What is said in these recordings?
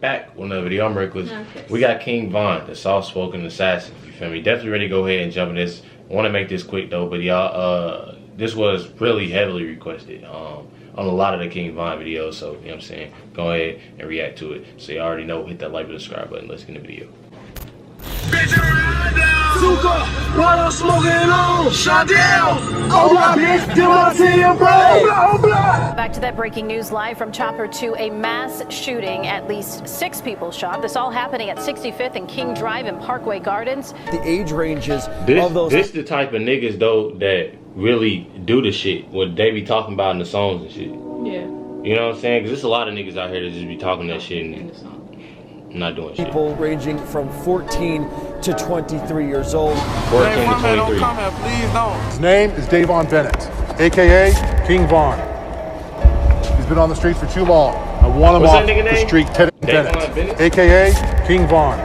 back on the video. I'm Recklezz. Okay. We got King Von, the soft-spoken assassin. You feel me? Definitely ready to go ahead and jump in this. I want to make this quick though, but y'all, this was really heavily requested on a lot of the King Von videos. So you know what I'm saying, go ahead and react to it. So you already know, hit that like and subscribe button. Let's get in the video. While I'm smoking on, shut down. Oh my bitch, do I see you, bro? Back to that breaking news live from Chopper to a mass shooting. At least 6 people shot. This all happening at 65th and King Drive in Parkway Gardens. The age ranges This, of those. this the type of niggas though that really do the shit. What they be talking about in the songs and shit. Yeah. You know what I'm saying? Because there's a lot of niggas out here that just be talking that shit and not doing shit. 14 People ranging from 14 to 23 years old. to 23. His name is Davon Bennett, aka King Von. He's been on the street for too long. I want him What's off that nigga the name? street today. Davon Bennett? aka King Von.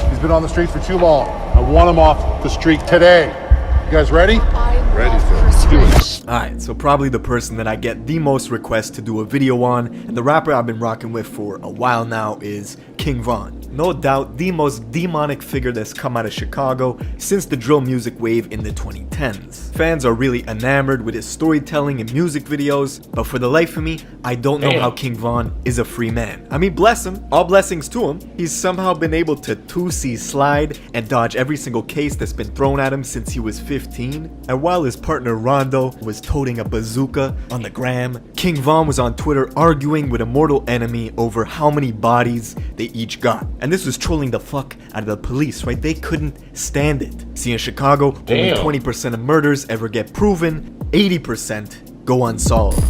He's been on the street for too long. I want him off the street today. You guys ready? Ready, sir. Let's do it. Alright, so probably the person that I get the most requests to do a video on, and the rapper I've been rocking with for a while now is King Von. No doubt the most demonic figure that's come out of Chicago since the drill music wave in the 2010s. Fans are really enamored with his storytelling and music videos, but for the life of me, I don't know how King Von is a free man. I mean, bless him, all blessings to him. He's somehow been able to 2C slide and dodge every single case that's been thrown at him since he was 15. And while his partner Rondo was toting a bazooka on the gram, King Von was on Twitter arguing with a mortal enemy over how many bodies they each got. And this was trolling the fuck out of the police, right? They couldn't stand it. See, in Chicago, only 20% of murders ever get proven, 80% go unsolved.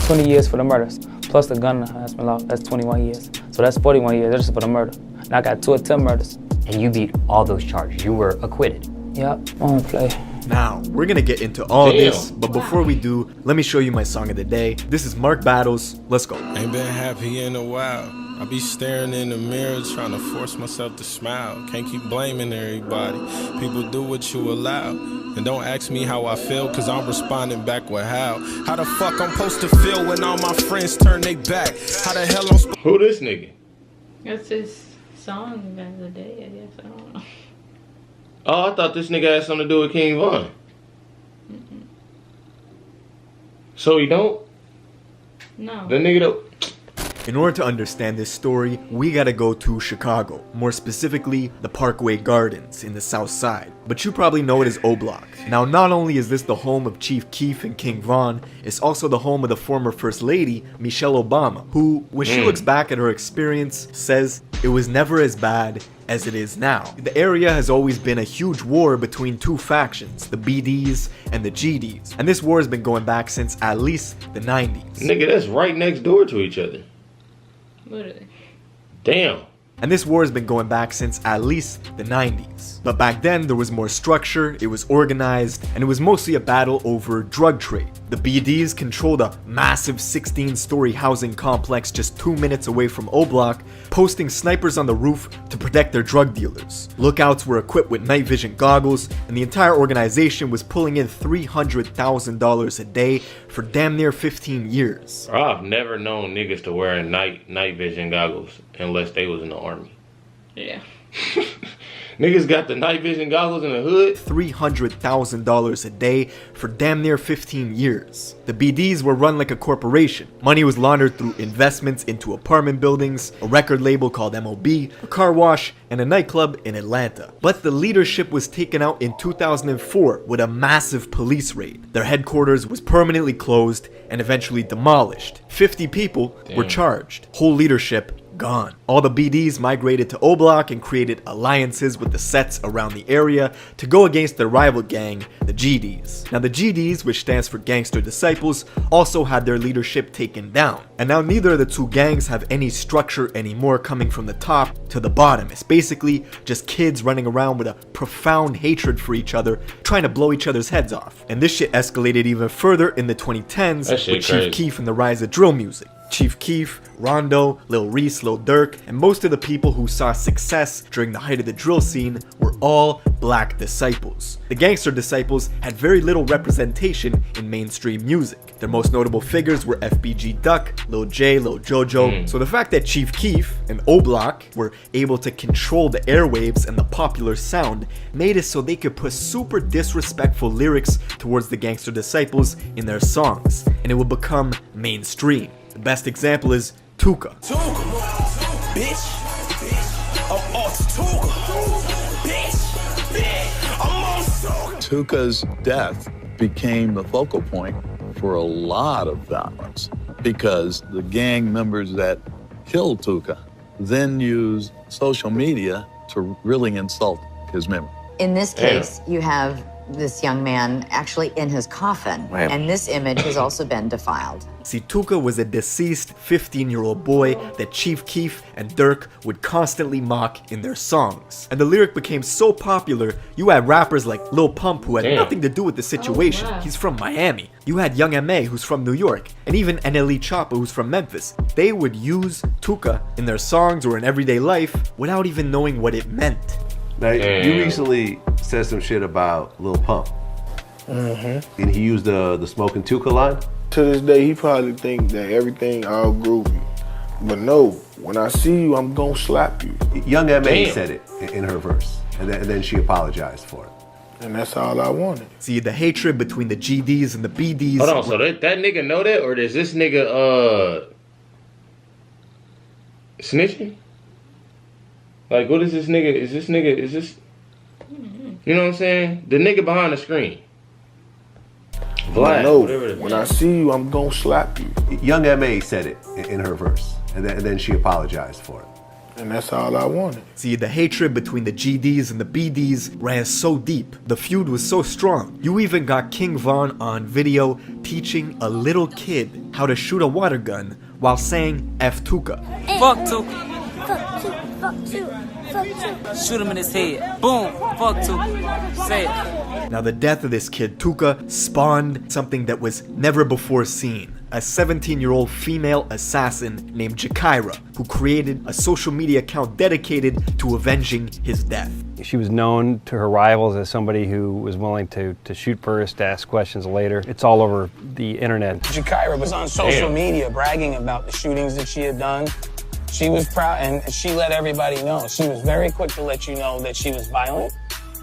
20 years for the murders, plus the gun enhancement law, that's 21 years. So that's 41 years just for the murder. And I got 2 attempt murders. And you beat all those charges. You were acquitted. Yep, I don't play. Now, we're gonna get into all this, but before we do, let me show you my song of the day. This is Mark Battles. Let's go. Ain't been happy in a while. I be staring in the mirror trying to force myself to smile. Can't keep blaming everybody. People do what you allow. And don't ask me how I feel, cause I'm responding back with how. How the fuck I'm supposed to feel when all my friends turn they back? How the hell I'm supposed Who this nigga? That's his song back in the day, I guess. I don't know. Oh, I thought this nigga had something to do with King Von. So he don't? No. The nigga don't. In order to understand this story, we gotta go to Chicago, more specifically the Parkway Gardens in the South Side, but you probably know it as O Block. Now, not only is this the home of Chief Keef and King Von, it's also the home of the former First Lady, Michelle Obama, who, when she looks back at her experience, says it was never as bad as it is now. The area has always been a huge war between 2 factions, the BDs and the GDs, and this war has been going back since at least the 90s. Nigga, that's right next door to each other. Literally. Damn. And this war has been going back since at least the 90s. But back then, there was more structure, it was organized, and it was mostly a battle over drug trade. The BDs controlled a massive 16-story housing complex just 2 minutes away from O Block, posting snipers on the roof to protect their drug dealers. Lookouts were equipped with night vision goggles, and the entire organization was pulling in $300,000 a day for damn near 15 years. I've never known niggas to wear night vision goggles unless they was in the army. Yeah. Niggas got the night vision goggles in the hood. $300,000 a day for damn near 15 years. The BDs were run like a corporation. Money was laundered through investments into apartment buildings, a record label called MOB, a car wash, and a nightclub in Atlanta. But the leadership was taken out in 2004 with a massive police raid. Their headquarters was permanently closed and eventually demolished. 50 people were charged. Whole leadership gone. All the BDs migrated to O Block and created alliances with the sets around the area to go against their rival gang, the GDs. Now the GDs, which stands for Gangster Disciples, also had their leadership taken down. And now neither of the 2 gangs have any structure anymore coming from the top to the bottom. It's basically just kids running around with a profound hatred for each other, trying to blow each other's heads off. And this shit escalated even further in the 2010s with Chief Keef and the rise of drill music. Chief Keef, Rondo, Lil Reese, Lil Durk, and most of the people who saw success during the height of the drill scene were all black disciples. The gangster disciples had very little representation in mainstream music. Their most notable figures were FBG Duck, Lil J, Lil Jojo, so the fact that Chief Keef and O-Block were able to control the airwaves and the popular sound made it so they could put super disrespectful lyrics towards the gangster disciples in their songs, and it would become mainstream. The best example is Tuka. Tuka's death became the focal point for a lot of violence because the gang members that killed Tuka then used social media to really insult his memory. In this case, you have this young man actually in his coffin, and this image has also been defiled. See, Tuka was a deceased 15-year-old boy that Chief Keef and Durk would constantly mock in their songs. And the lyric became so popular, you had rappers like Lil Pump who had nothing to do with the situation. He's from Miami. You had Young M.A. who's from New York, and even NLE Choppa who's from Memphis. They would use Tuka in their songs or in everyday life without even knowing what it meant. Now, you recently said some shit about Lil Pump. And he used the Smoking Tuka line? To this day, he probably think that everything all groovy. But no, when I see you, I'm gonna slap you. Young M.A. said it in her verse, and then she apologized for it. And that's all I wanted. See, the hatred between the GDs and the BDs... Hold on, so that nigga know that? Or does this nigga, snitching? Like, what is this nigga? Is this... You know what I'm saying? The nigga behind the screen. Vlad, no, whatever it is. when I see you, I'm gonna slap you. Young M.A. said it in her verse, and then she apologized for it. And that's all I wanted. See, the hatred between the GDs and the BDs ran so deep. The feud was so strong. You even got King Von on video teaching a little kid how to shoot a water gun while saying F Tuka. Fuck Tuka. Fuck Tuka. Fuck Tuka. Fuck Tuka. Shoot him in his head. Boom. Fuck Tuka. Say it. Now, the death of this kid, Tuka, spawned something that was never before seen. A 17-year-old female assassin named Jakira, who created a social media account dedicated to avenging his death. She was known to her rivals as somebody who was willing to shoot first, ask questions later. It's all over the internet. Jakira was on social media bragging about the shootings that she had done. She was proud, and she let everybody know. She was very quick to let you know that she was violent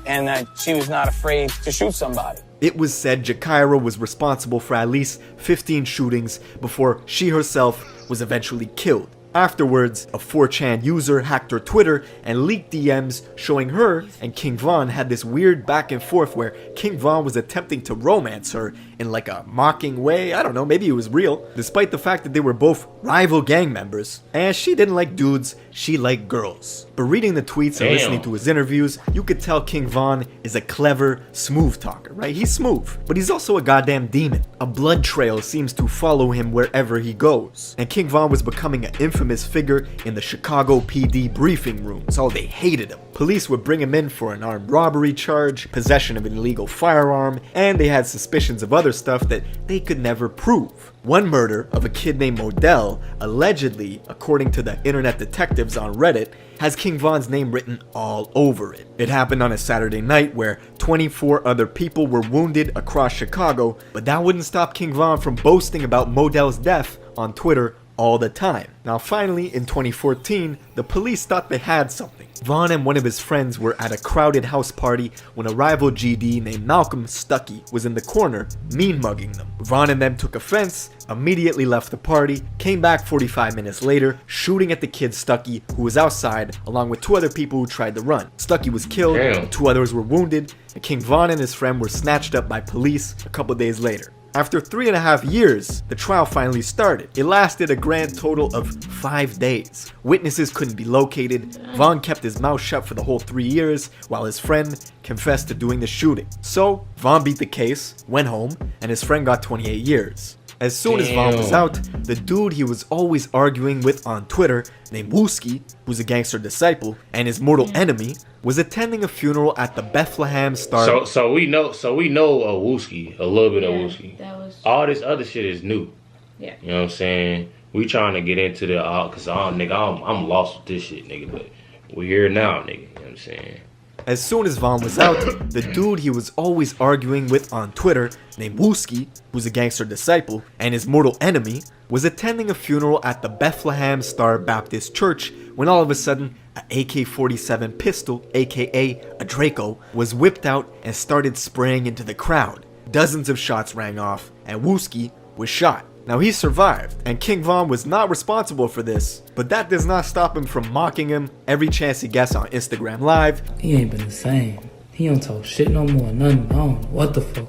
and that she was not afraid to shoot somebody. It was said Jakira was responsible for at least 15 shootings before she herself was eventually killed. Afterwards, a 4chan user hacked her Twitter and leaked DMs showing her and King Von had this weird back and forth where King Von was attempting to romance her in like a mocking way. I don't know, maybe it was real, despite the fact that they were both rival gang members. And she didn't like dudes, she liked girls. But reading the tweets and listening to his interviews, you could tell King Von is a clever, smooth talker, right? He's smooth, but he's also a goddamn demon. A blood trail seems to follow him wherever he goes. And King Von was becoming an infamous figure in the Chicago PD briefing rooms. Oh, they hated him. Police would bring him in for an armed robbery charge, possession of an illegal firearm, and they had suspicions of other stuff that they could never prove. One murder of a kid named Modell, allegedly, according to the internet detectives on Reddit, has King Von's name written all over it. It happened on a Saturday night where 24 other people were wounded across Chicago, but that wouldn't stop King Von from boasting about Modell's death on Twitter all the time. Now finally, in 2014, the police thought they had something. Von and one of his friends were at a crowded house party when a rival GD named Malcolm Stuckey was in the corner, mean mugging them. Von and them took offense, immediately left the party, came back 45 minutes later, shooting at the kid Stuckey, who was outside, along with 2 other people who tried to run. Stuckey was killed, 2 others were wounded, and King Von and his friend were snatched up by police a couple days later. After 3.5 years, the trial finally started. It lasted a grand total of 5 days. Witnesses couldn't be located. Von kept his mouth shut for the whole 3 years, while his friend confessed to doing the shooting. So, Von beat the case, went home, and his friend got 28 years. As soon as Von was out, the dude he was always arguing with on Twitter, named Wooski, who's a gangster disciple, and his mortal enemy, was attending a funeral at the Bethlehem Star. So we know Wooski, a little bit of Wooski. All this other shit is new. Yeah. You know what I'm saying? we trying to get into the, cause nigga, I'm lost with this shit, nigga, but we here now, nigga, you know what I'm saying? As soon as Von was out, the dude he was always arguing with on Twitter, named Wooski, who's a gangster disciple, and his mortal enemy, was attending a funeral at the Bethlehem Star Baptist Church when all of a sudden, an AK-47 pistol, aka a Draco, was whipped out and started spraying into the crowd. Dozens of shots rang off, and Wooski was shot. Now he survived, and King Von was not responsible for this, but that does not stop him from mocking him every chance he gets on Instagram Live. He ain't been the same. He don't talk shit no more, nothing. I don't know what the fuck.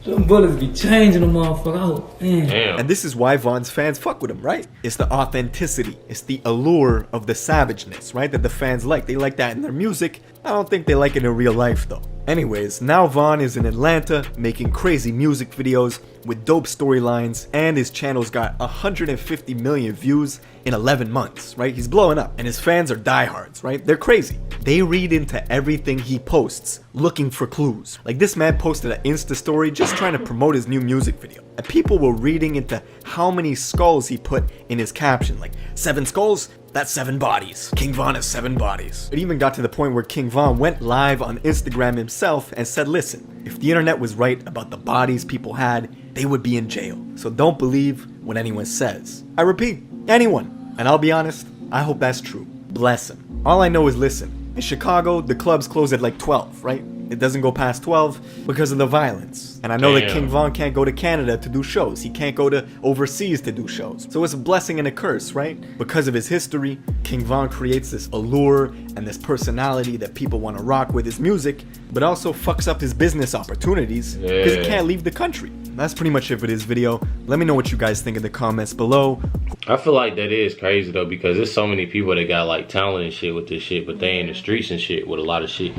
Them bullets be changing the motherfucker out, man. And this is why Von's fans fuck with him, right? It's the authenticity, it's the allure of the savageness, right? That the fans like. They like that in their music. I don't think they like it in real life though. Anyways, now Von is in Atlanta making crazy music videos with dope storylines, and his channel's got 150 million views in 11 months, right? He's blowing up, and his fans are diehards, right? They're crazy. They read into everything he posts, looking for clues. Like this man posted an Insta story just trying to promote his new music video, and people were reading into how many skulls he put in his caption, like 7 skulls? That's 7 bodies. King Von has 7 bodies. It even got to the point where King Von went live on Instagram himself and said, listen, if the internet was right about the bodies people had, they would be in jail. So don't believe what anyone says. I repeat, anyone. And I'll be honest, I hope that's true. Bless him. All I know is listen, in Chicago, the clubs close at like 12, right? It doesn't go past 12 because of the violence. And I know that King Von can't go to Canada to do shows. He can't go to overseas to do shows. So it's a blessing and a curse, right? Because of his history, King Von creates this allure and this personality that people want to rock with his music, but also fucks up his business opportunities because he can't leave the country. That's pretty much it for this video. Let me know what you guys think in the comments below. I feel like that is crazy though, because there's so many people that got like talent and shit with this shit, but they in the streets and shit with a lot of shit.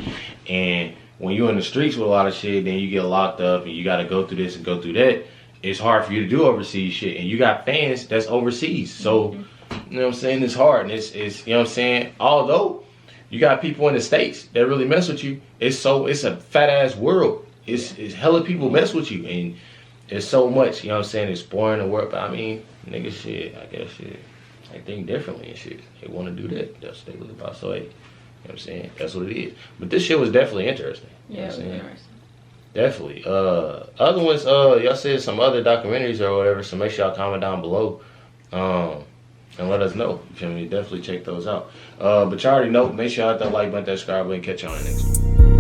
And when you're in the streets with a lot of shit, then you get locked up and you got to go through this and go through that. It's hard for you to do overseas shit, and you got fans that's overseas. So, you know what I'm saying? It's hard, and it's you know what I'm saying? Although you got people in the States that really mess with you, it's a fat ass world. It's hella people mess with you, and it's so much, you know what I'm saying? It's boring to work, but I mean, nigga, shit, I guess shit. They think differently and shit. They want to do that. That's what they live about. So, hey, you know what I'm saying? That's what it is. But this shit was definitely interesting. Yeah, it was interesting. Definitely. Other ones, y'all said some other documentaries or whatever, so make sure y'all comment down below. And let us know. You feel me? Definitely check those out. But y'all already know, make sure y'all hit that like button, that subscribe button, catch y'all on the next one.